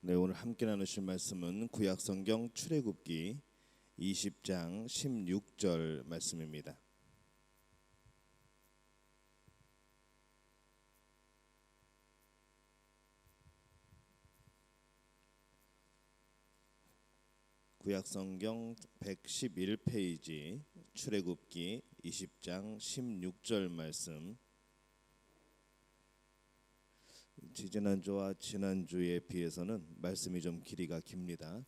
네, 오늘 함께 나누실 말씀은 구약성경 출애굽기 20장 16절 말씀입니다. 구약성경 111페이지 출애굽기 20장 16절 말씀. 지지난주와 지난주에 비해서는 말씀이 좀 길이가 깁니다.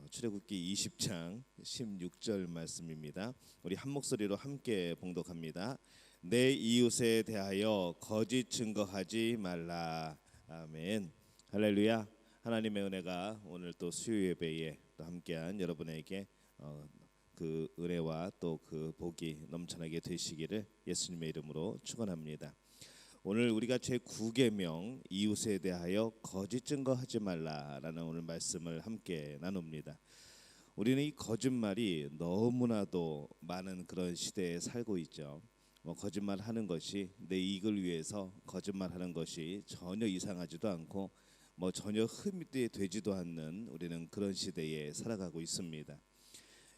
출애굽기 20장 16절 말씀입니다. 우리 한 목소리로 함께 봉독합니다. 내 이웃에 대하여 거짓 증거하지 말라. 아멘. 할렐루야. 하나님의 은혜가 오늘 또 수요 예배에 또 함께한 여러분에게 그 은혜와 또 그 복이 넘쳐나게 되시기를 예수님의 이름으로 축원합니다. 오늘 우리가 제9계명 이웃에 대하여 거짓 증거하지 말라라는 오늘 말씀을 함께 나눕니다. 우리는 이 거짓말이 너무나도 많은 그런 시대에 살고 있죠. 거짓말하는 것이 내 이익을 위해서 거짓말하는 것이 전혀 이상하지도 않고 전혀 흠이 되지도 않는 우리는 그런 시대에 살아가고 있습니다.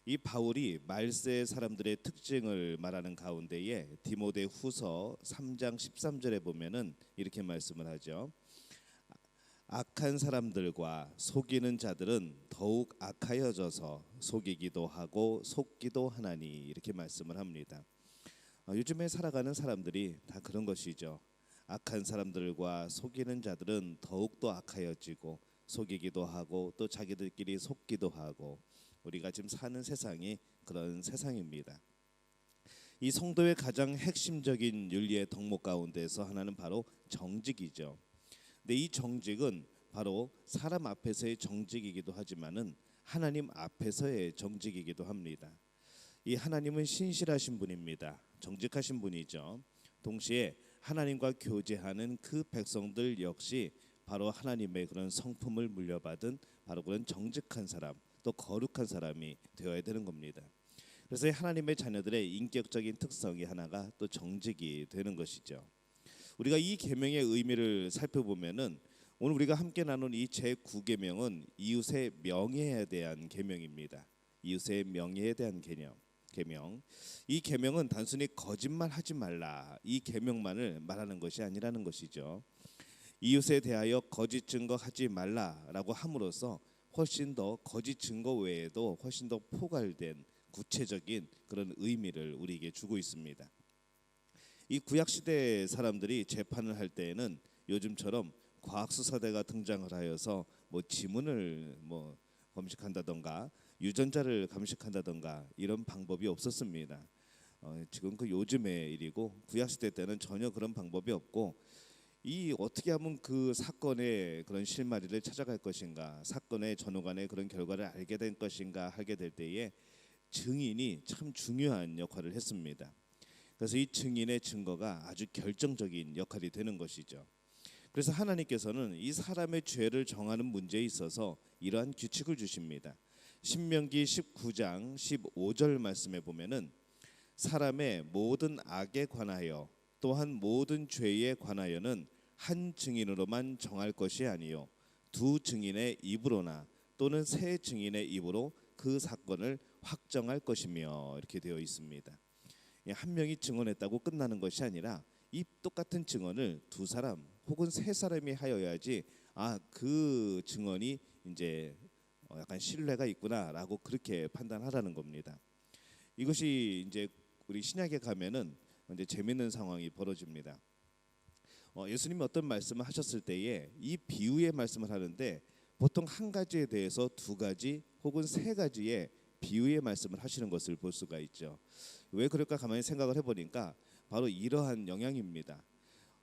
이 바울이 말세 사람들의 특징을 말하는 가운데에 디모데후서 3장 13절에 보면은 이렇게 말씀을 하죠. 악한 사람들과 속이는 자들은 더욱 악하여져서 속이기도 하고 속기도 하나니 이렇게 말씀을 합니다. 요즘에 살아가는 사람들이 다 그런 것이죠. 악한 사람들과 속이는 자들은 더욱더 악하여지고 속이기도 하고 또 자기들끼리 속기도 하고 우리가 지금 사는 세상이 그런 세상입니다. 이 성도의 가장 핵심적인 윤리의 덕목 가운데서 하나는 바로 정직이죠. 근데 이 정직은 바로 사람 앞에서의 정직이기도 하지만은 하나님 앞에서의 정직이기도 합니다. 이 하나님은 신실하신 분입니다. 정직하신 분이죠. 동시에 하나님과 교제하는 그 백성들 역시 바로 하나님의 그런 성품을 물려받은 바로 그런 정직한 사람, 또 거룩한 사람이 되어야 되는 겁니다. 그래서 하나님의 자녀들의 인격적인 특성이 하나가 또 정직이 되는 것이죠. 우리가 이 계명의 의미를 살펴보면은 오늘 우리가 함께 나눈 이 제9계명은 이웃의 명예에 대한 계명입니다. 이웃의 명예에 대한 계명. 이 계명은 단순히 거짓말하지 말라 이 계명만을 말하는 것이 아니라는 것이죠. 이웃에 대하여 거짓 증거하지 말라라고 함으로써 훨씬 더 거짓 증거 외에도 훨씬 더 포괄된 구체적인 그런 의미를 우리에게 주고 있습니다. 이 구약 시대 사람들이 재판을 할 때에는 요즘처럼 과학수사대가 등장을 하여서 지문을 검식한다던가 유전자를 감식한다던가 이런 방법이 없었습니다. 지금 그 요즘의 일이고 구약 시대 때는 전혀 그런 방법이 없고 이 어떻게 하면 그 사건의 그런 실마리를 찾아갈 것인가, 사건의 전후간의 그런 결과를 알게 된 것인가 하게 될 때에 증인이 참 중요한 역할을 했습니다. 그래서 이 증인의 증거가 아주 결정적인 역할이 되는 것이죠. 그래서 하나님께서는 이 사람의 죄를 정하는 문제에 있어서 이러한 규칙을 주십니다. 신명기 19장 15절 말씀에 보면은 사람의 모든 악에 관하여 또한 모든 죄에 관하여는 한 증인으로만 정할 것이 아니요 두 증인의 입으로나 또는 세 증인의 입으로 그 사건을 확정할 것이며 이렇게 되어 있습니다. 한 명이 증언했다고 끝나는 것이 아니라 이 똑같은 증언을 두 사람 혹은 세 사람이 하여야지 그 증언이 이제 약간 신뢰가 있구나라고 그렇게 판단하라는 겁니다. 이것이 이제 우리 신약에 가면은 이제 재밌는 상황이 벌어집니다. 예수님이 어떤 말씀을 하셨을 때에 이 비유의 말씀을 하는데 보통 한 가지에 대해서 두 가지 혹은 세 가지의 비유의 말씀을 하시는 것을 볼 수가 있죠. 왜 그럴까 가만히 생각을 해보니까 바로 이러한 영향입니다.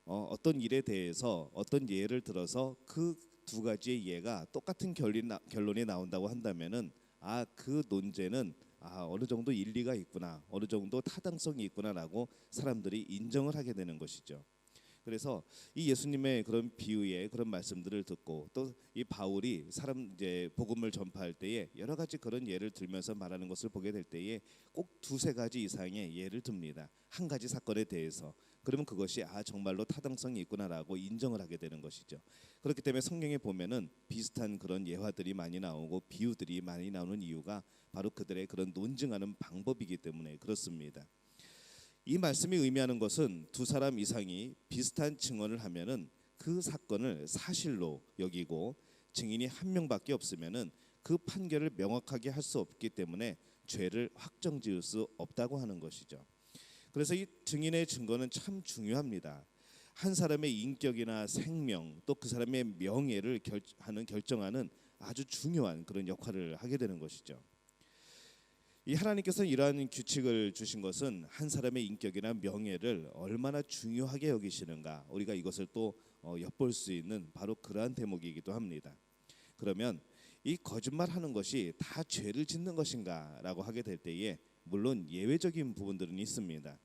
어떤 일에 대해서 어떤 예를 들어서 그 두 가지의 예가 똑같은 결론이 나온다고 한다면은 그 논제는 어느 정도 일리가 있구나, 어느 정도 타당성이 있구나라고 사람들이 인정을 하게 되는 것이죠. 그래서 이 예수님의 그런 비유의 그런 말씀들을 듣고 또 이 바울이 사람 이제 복음을 전파할 때에 여러 가지 그런 예를 들면서 말하는 것을 보게 될 때에 꼭 두세 가지 이상의 예를 듭니다. 한 가지 사건에 대해서 그러면 그것이 정말로 타당성이 있구나라고 인정을 하게 되는 것이죠. 그렇기 때문에 성경에 보면은 비슷한 그런 예화들이 많이 나오고 비유들이 많이 나오는 이유가 바로 그들의 그런 논증하는 방법이기 때문에 그렇습니다. 이 말씀이 의미하는 것은 두 사람 이상이 비슷한 증언을 하면은 그 사건을 사실로 여기고 증인이 한 명밖에 없으면은 그 판결을 명확하게 할 수 없기 때문에 죄를 확정지을 수 없다고 하는 것이죠. 그래서 이 증인의 증거는 참 중요합니다. 한 사람의 인격이나 생명 또 그 사람의 명예를 결정하는 아주 중요한 그런 역할을 하게 되는 것이죠. 이 하나님께서 이러한 규칙을 주신 것은 한 사람의 인격이나 명예를 얼마나 중요하게 여기시는가, 우리가 이것을 또 엿볼 수 있는 바로 그러한 대목이기도 합니다. 그러면 이 거짓말하는 것이 다 죄를 짓는 것인가라고 하게 될 때에 물론 예외적인 부분들은 있습니다.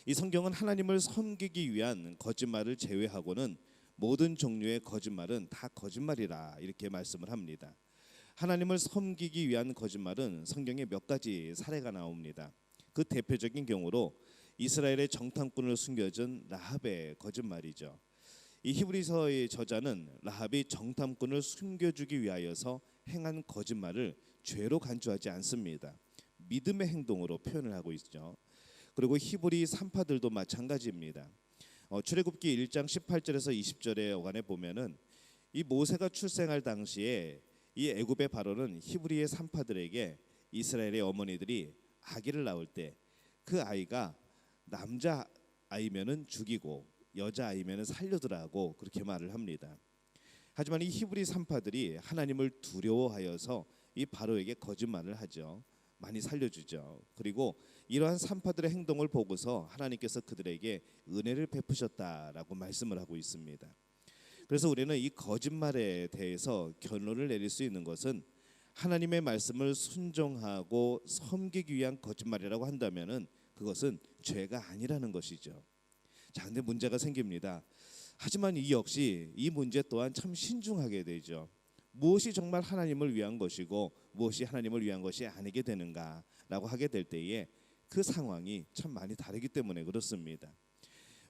이 성경은 하나님을 섬기기 위한 거짓말을 제외하고는 모든 종류의 거짓말은 다 거짓말이라 이렇게 말씀을 합니다. 하나님을 섬기기 위한 거짓말은 성경에 몇 가지 사례가 나옵니다. 그 대표적인 경우로 이스라엘의 정탐꾼을 숨겨준 라합의 거짓말이죠. 이 히브리서의 저자는 라합이 정탐꾼을 숨겨주기 위하여서 행한 거짓말을 죄로 간주하지 않습니다. 믿음의 행동으로 표현을 하고 있죠. 그리고 히브리 산파들도 마찬가지입니다. 출애굽기 1장 18절에서 20절에 어간에 보면은 이 모세가 출생할 당시에 이 애굽의 바로는 히브리의 산파들에게 이스라엘의 어머니들이 아기를 낳을 때 그 아이가 남자 아이면은 죽이고 여자 아이면은 살려두라고 그렇게 말을 합니다. 하지만 이 히브리 산파들이 하나님을 두려워하여서 이 바로에게 거짓말을 하죠. 많이 살려주죠. 그리고 이러한 산파들의 행동을 보고서 하나님께서 그들에게 은혜를 베푸셨다라고 말씀을 하고 있습니다. 그래서 우리는 이 거짓말에 대해서 결론을 내릴 수 있는 것은 하나님의 말씀을 순종하고 섬기기 위한 거짓말이라고 한다면은 그것은 죄가 아니라는 것이죠. 자, 근데 문제가 생깁니다. 하지만 이 역시 이 문제 또한 참 신중하게 되죠. 무엇이 정말 하나님을 위한 것이고 무엇이 하나님을 위한 것이 아니게 되는가라고 하게 될 때에 그 상황이 참 많이 다르기 때문에 그렇습니다.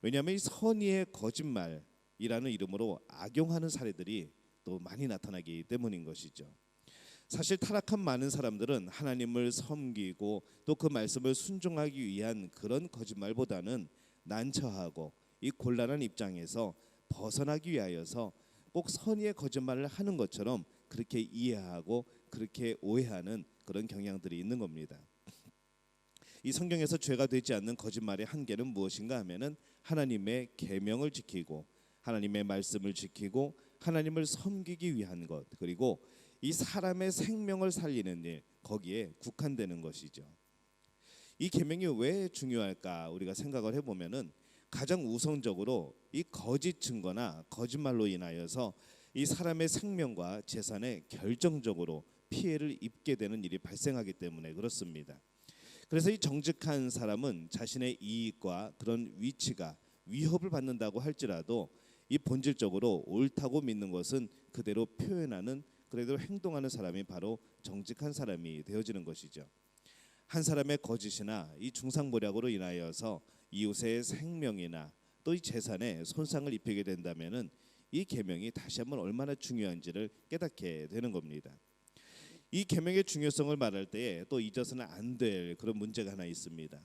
왜냐하면 이 선의의 거짓말이라는 이름으로 악용하는 사례들이 또 많이 나타나기 때문인 것이죠. 사실 타락한 많은 사람들은 하나님을 섬기고 또 그 말씀을 순종하기 위한 그런 거짓말보다는 난처하고 이 곤란한 입장에서 벗어나기 위하여서 꼭 선의의 거짓말을 하는 것처럼 그렇게 이해하고 그렇게 오해하는 그런 경향들이 있는 겁니다. 이 성경에서 죄가 되지 않는 거짓말의 한계는 무엇인가 하면은 하나님의 계명을 지키고 하나님의 말씀을 지키고 하나님을 섬기기 위한 것, 그리고 이 사람의 생명을 살리는 일, 거기에 국한되는 것이죠. 이 계명이 왜 중요할까 우리가 생각을 해보면은 가장 우선적으로 이 거짓 증거나 거짓말로 인하여서 이 사람의 생명과 재산에 결정적으로 피해를 입게 되는 일이 발생하기 때문에 그렇습니다. 그래서 이 정직한 사람은 자신의 이익과 그런 위치가 위협을 받는다고 할지라도 이 본질적으로 옳다고 믿는 것은 그대로 표현하는, 그대로 행동하는 사람이 바로 정직한 사람이 되어지는 것이죠. 한 사람의 거짓이나 이 중상모략으로 인하여서 이웃의 생명이나 또 이 재산에 손상을 입히게 된다면은 이 계명이 다시 한번 얼마나 중요한지를 깨닫게 되는 겁니다. 이 계명의 중요성을 말할 때에 또 잊어서는 안 될 그런 문제가 하나 있습니다.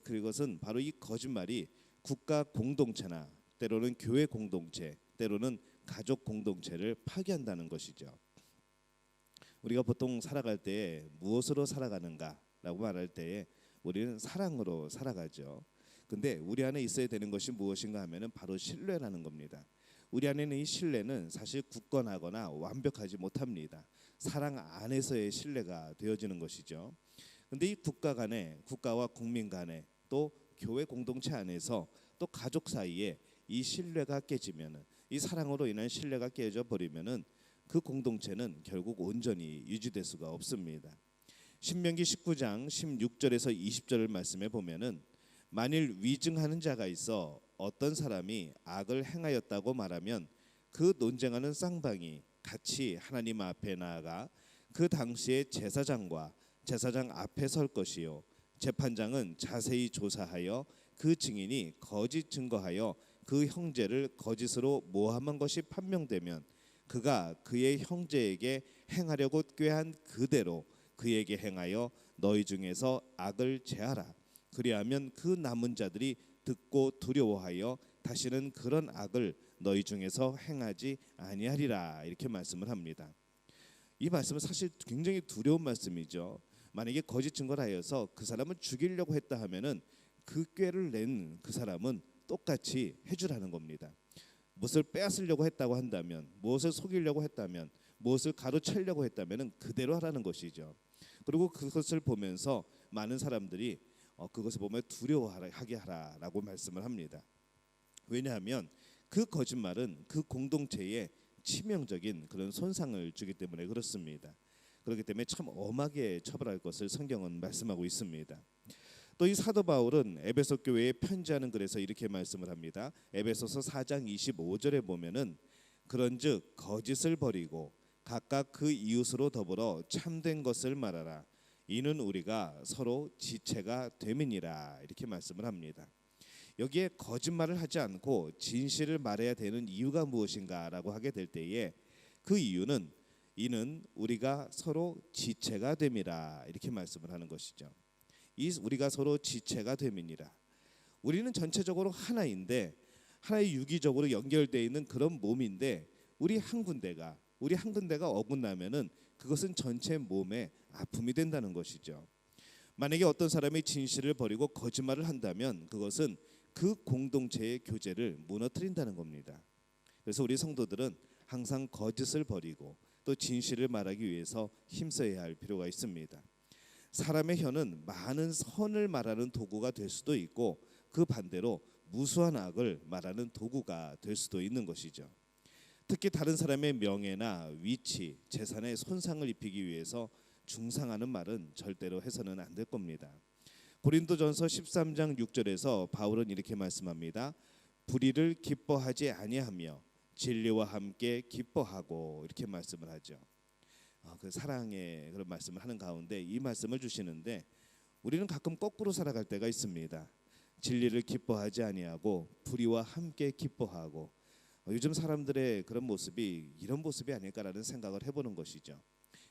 그것은 바로 이 거짓말이 국가 공동체나 때로는 교회 공동체, 때로는 가족 공동체를 파괴한다는 것이죠. 우리가 보통 살아갈 때에 무엇으로 살아가는가라고 말할 때에 우리는 사랑으로 살아가죠. 근데 우리 안에 있어야 되는 것이 무엇인가 하면은 바로 신뢰라는 겁니다. 우리 안에 있는 이 신뢰는 사실 굳건하거나 완벽하지 못합니다. 사랑 안에서의 신뢰가 되어지는 것이죠. 근데 이 국가 간에, 국가와 국민 간에, 또 교회 공동체 안에서, 또 가족 사이에 이 신뢰가 깨지면은, 이 사랑으로 인한 신뢰가 깨져 버리면은 그 공동체는 결국 온전히 유지될 수가 없습니다. 신명기 19장 16절에서 20절을 말씀해 보면은 만일 위증하는 자가 있어 어떤 사람이 악을 행하였다고 말하면 그 논쟁하는 쌍방이 같이 하나님 앞에 나아가 그 당시에 제사장 앞에 설 것이요 재판장은 자세히 조사하여 그 증인이 거짓 증거하여 그 형제를 거짓으로 모함한 것이 판명되면 그가 그의 형제에게 행하려고 꾀한 그대로 그에게 행하여 너희 중에서 악을 제하라. 그리하면 그 남은 자들이 듣고 두려워하여 다시는 그런 악을 너희 중에서 행하지 아니하리라. 이렇게 말씀을 합니다. 이 말씀은 사실 굉장히 두려운 말씀이죠. 만약에 거짓 증거를 하여서 그 사람을 죽이려고 했다 하면은 그 꾀를 낸 그 사람은 똑같이 해주라는 겁니다. 무엇을 빼앗으려고 했다고 한다면, 무엇을 속이려고 했다면, 무엇을 가로채려고 했다면 그대로 하라는 것이죠. 그리고 그것을 보면서 많은 사람들이 그것을 보면 두려워하게 하라라고 말씀을 합니다. 왜냐하면 그 거짓말은 그 공동체에 치명적인 그런 손상을 주기 때문에 그렇습니다. 그렇기 때문에 참 엄하게 처벌할 것을 성경은 말씀하고 있습니다. 또 이 사도 바울은 에베소 교회에 편지하는 글에서 이렇게 말씀을 합니다. 에베소서 4장 25절에 보면은 그런즉 거짓을 버리고 각각 그 이웃으로 더불어 참된 것을 말하라. 이는 우리가 서로 지체가 됨이니라. 이렇게 말씀을 합니다. 여기에 거짓말을 하지 않고 진실을 말해야 되는 이유가 무엇인가라고 하게 될 때에 그 이유는 이는 우리가 서로 지체가 됨이라. 이렇게 말씀을 하는 것이죠. 이 우리가 서로 지체가 됨이니라. 우리는 전체적으로 하나인데 하나의 유기적으로 연결되어 있는 그런 몸인데 우리 한 군데가 어긋나면은 그것은 전체 몸에 아픔이 된다는 것이죠. 만약에 어떤 사람이 진실을 버리고 거짓말을 한다면 그것은 그 공동체의 교제를 무너뜨린다는 겁니다. 그래서 우리 성도들은 항상 거짓을 버리고 또 진실을 말하기 위해서 힘써야 할 필요가 있습니다. 사람의 혀는 많은 선을 말하는 도구가 될 수도 있고 그 반대로 무수한 악을 말하는 도구가 될 수도 있는 것이죠. 특히 다른 사람의 명예나 위치, 재산에 손상을 입히기 위해서 중상하는 말은 절대로 해서는 안 될 겁니다. 고린도전서 13장 6절에서 바울은 이렇게 말씀합니다. 불의를 기뻐하지 아니하며 진리와 함께 기뻐하고 이렇게 말씀을 하죠. 그 사랑의 그런 말씀을 하는 가운데 이 말씀을 주시는데 우리는 가끔 거꾸로 살아갈 때가 있습니다. 진리를 기뻐하지 아니하고 불의와 함께 기뻐하고 요즘 사람들의 그런 모습이 이런 모습이 아닐까라는 생각을 해보는 것이죠.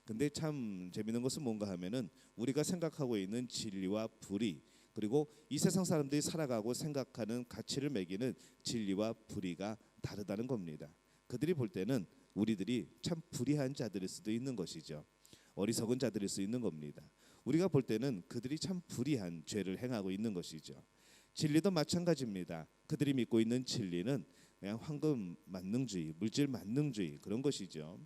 근데 참 재미있는 것은 뭔가 하면은 우리가 생각하고 있는 진리와 불의 그리고 이 세상 사람들이 살아가고 생각하는 가치를 매기는 진리와 불의가 다르다는 겁니다. 그들이 볼 때는 우리들이 참 불의한 자들일 수도 있는 것이죠. 어리석은 자들일 수 있는 겁니다. 우리가 볼 때는 그들이 참 불의한 죄를 행하고 있는 것이죠. 진리도 마찬가지입니다. 그들이 믿고 있는 진리는 그냥 황금 만능주의, 물질 만능주의 그런 것이죠.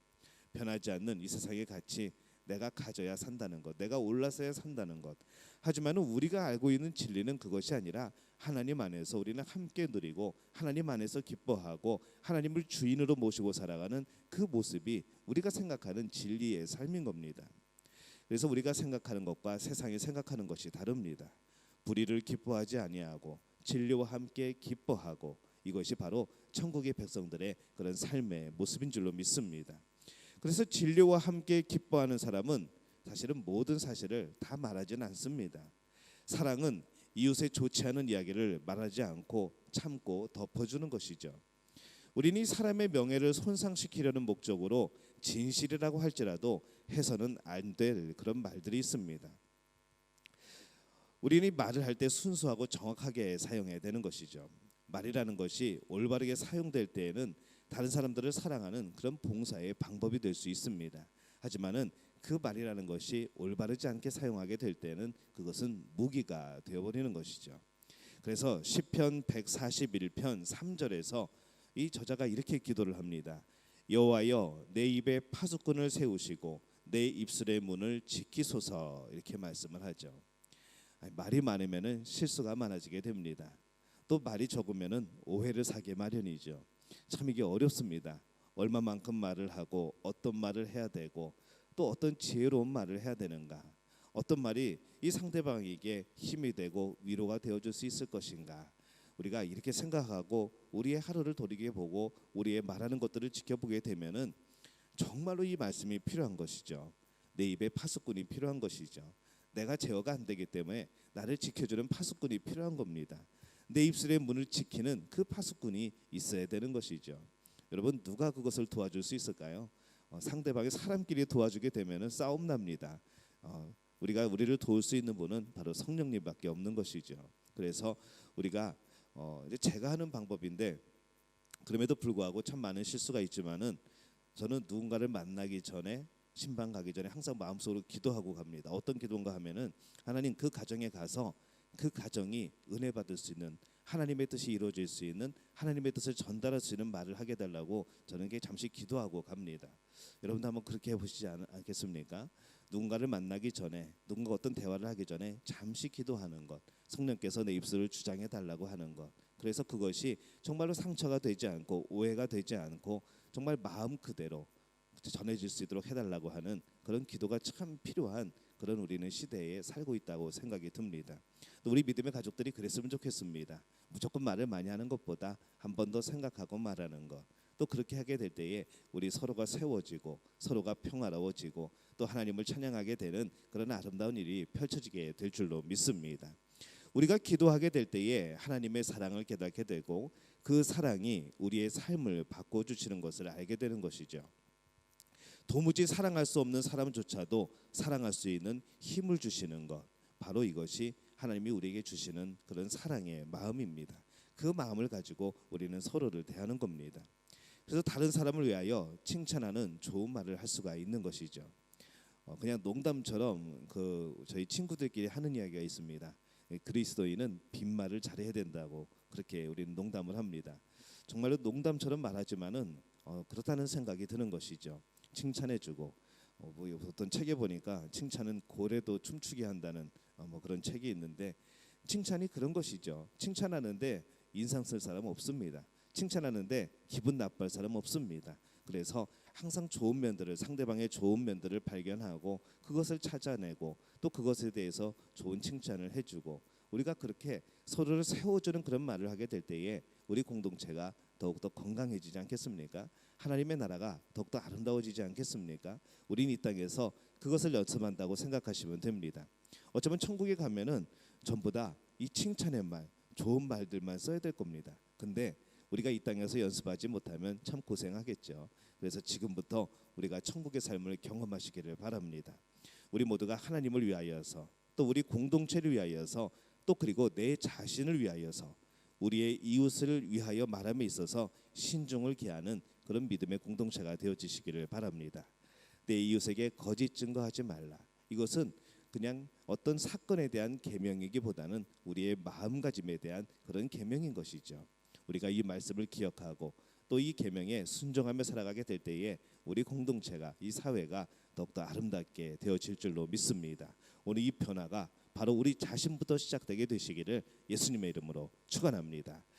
변하지 않는 이 세상의 가치, 내가 가져야 산다는 것, 내가 올라서야 산다는 것. 하지만 우리가 알고 있는 진리는 그것이 아니라 하나님 안에서 우리는 함께 누리고 하나님 안에서 기뻐하고 하나님을 주인으로 모시고 살아가는 그 모습이 우리가 생각하는 진리의 삶인 겁니다. 그래서 우리가 생각하는 것과 세상이 생각하는 것이 다릅니다. 불의를 기뻐하지 아니하고 진리와 함께 기뻐하고 이것이 바로 천국의 백성들의 그런 삶의 모습인 줄로 믿습니다. 그래서 진리와 함께 기뻐하는 사람은 사실은 모든 사실을 다 말하지는 않습니다. 사랑은 이웃의 좋지 않은 이야기를 말하지 않고 참고 덮어주는 것이죠. 우리는 이 사람의 명예를 손상시키려는 목적으로 진실이라고 할지라도 해서는 안 될 그런 말들이 있습니다. 우리는 이 말을 할 때 순수하고 정확하게 사용해야 되는 것이죠. 말이라는 것이 올바르게 사용될 때에는 다른 사람들을 사랑하는 그런 봉사의 방법이 될 수 있습니다. 하지만은 그 말이라는 것이 올바르지 않게 사용하게 될 때는 그것은 무기가 되어버리는 것이죠. 그래서 시편 141편 3절에서 이 저자가 이렇게 기도를 합니다. 여호와여 내 입에 파수꾼을 세우시고 내 입술의 문을 지키소서 이렇게 말씀을 하죠. 말이 많으면은 실수가 많아지게 됩니다. 또 말이 적으면은 오해를 사게 마련이죠. 참 이게 어렵습니다. 얼마만큼 말을 하고 어떤 말을 해야 되고 또 어떤 지혜로운 말을 해야 되는가, 어떤 말이 이 상대방에게 힘이 되고 위로가 되어줄 수 있을 것인가. 우리가 이렇게 생각하고 우리의 하루를 돌이켜보고 우리의 말하는 것들을 지켜보게 되면은 정말로 이 말씀이 필요한 것이죠. 내 입에 파수꾼이 필요한 것이죠. 내가 제어가 안 되기 때문에 나를 지켜주는 파수꾼이 필요한 겁니다. 내 입술의 문을 지키는 그 파수꾼이 있어야 되는 것이죠. 여러분, 누가 그것을 도와줄 수 있을까요? 상대방이 사람끼리 도와주게 되면은 싸움 납니다. 우리가 우리를 도울 수 있는 분은 바로 성령님밖에 없는 것이죠. 그래서 우리가 이제 제가 하는 방법인데, 그럼에도 불구하고 참 많은 실수가 있지만은 저는 누군가를 만나기 전에, 신방 가기 전에 항상 마음속으로 기도하고 갑니다. 어떤 기도인가 하면은, 하나님, 그 가정에 가서 그 가정이 은혜 받을 수 있는, 하나님의 뜻이 이루어질 수 있는, 하나님의 뜻을 전달할 수 있는 말을 하게 달라고 저는 잠시 기도하고 갑니다. 여러분도 한번 그렇게 해보시지 않겠습니까? 누군가를 만나기 전에, 누군가 어떤 대화를 하기 전에 잠시 기도하는 것, 성령께서 내 입술을 주장해 달라고 하는 것. 그래서 그것이 정말로 상처가 되지 않고 오해가 되지 않고 정말 마음 그대로 전해질 수 있도록 해달라고 하는 그런 기도가 참 필요한 그런 우리는 시대에 살고 있다고 생각이 듭니다. 또 우리 믿음의 가족들이 그랬으면 좋겠습니다. 무조건 말을 많이 하는 것보다 한 번 더 생각하고 말하는 것. 또 그렇게 하게 될 때에 우리 서로가 세워지고 서로가 평화로워지고 또 하나님을 찬양하게 되는 그런 아름다운 일이 펼쳐지게 될 줄로 믿습니다. 우리가 기도하게 될 때에 하나님의 사랑을 깨닫게 되고 그 사랑이 우리의 삶을 바꿔주시는 것을 알게 되는 것이죠. 도무지 사랑할 수 없는 사람조차도 사랑할 수 있는 힘을 주시는 것, 바로 이것이 하나님이 우리에게 주시는 그런 사랑의 마음입니다. 그 마음을 가지고 우리는 서로를 대하는 겁니다. 그래서 다른 사람을 위하여 칭찬하는 좋은 말을 할 수가 있는 것이죠. 그냥 농담처럼 저희 친구들끼리 하는 이야기가 있습니다. 그리스도인은 빈말을 잘해야 된다고 그렇게 우리는 농담을 합니다. 정말로 농담처럼 말하지만은 그렇다는 생각이 드는 것이죠. 칭찬해주고 뭐 어떤 책에 보니까 칭찬은 고래도 춤추게 한다는 뭐 그런 책이 있는데, 칭찬이 그런 것이죠. 칭찬하는데 인상 쓸 사람 없습니다. 칭찬하는데 기분 나빠할 사람 없습니다. 그래서 항상 좋은 면들을, 상대방의 좋은 면들을 발견하고 그것을 찾아내고 또 그것에 대해서 좋은 칭찬을 해주고, 우리가 그렇게 서로를 세워주는 그런 말을 하게 될 때에 우리 공동체가 더욱더 건강해지지 않겠습니까? 하나님의 나라가 더욱더 아름다워지지 않겠습니까? 우린 이 땅에서 그것을 연습한다고 생각하시면 됩니다. 어쩌면 천국에 가면은 전부 다 이 칭찬의 말, 좋은 말들만 써야 될 겁니다. 근데 우리가 이 땅에서 연습하지 못하면 참 고생하겠죠. 그래서 지금부터 우리가 천국의 삶을 경험하시기를 바랍니다. 우리 모두가 하나님을 위하여서, 또 우리 공동체를 위하여서, 또 그리고 내 자신을 위하여서, 우리의 이웃을 위하여 말함에 있어서 신중을 기하는 그런 믿음의 공동체가 되어지시기를 바랍니다. 내 이웃에게 거짓 증거하지 말라. 이것은 그냥 어떤 사건에 대한 계명이기보다는 우리의 마음가짐에 대한 그런 계명인 것이죠. 우리가 이 말씀을 기억하고 또 이 계명에 순종하며 살아가게 될 때에 우리 공동체가, 이 사회가 더욱더 아름답게 되어질 줄로 믿습니다. 오늘 이 변화가 바로 우리 자신부터 시작되게 되시기를 예수님의 이름으로 축원합니다.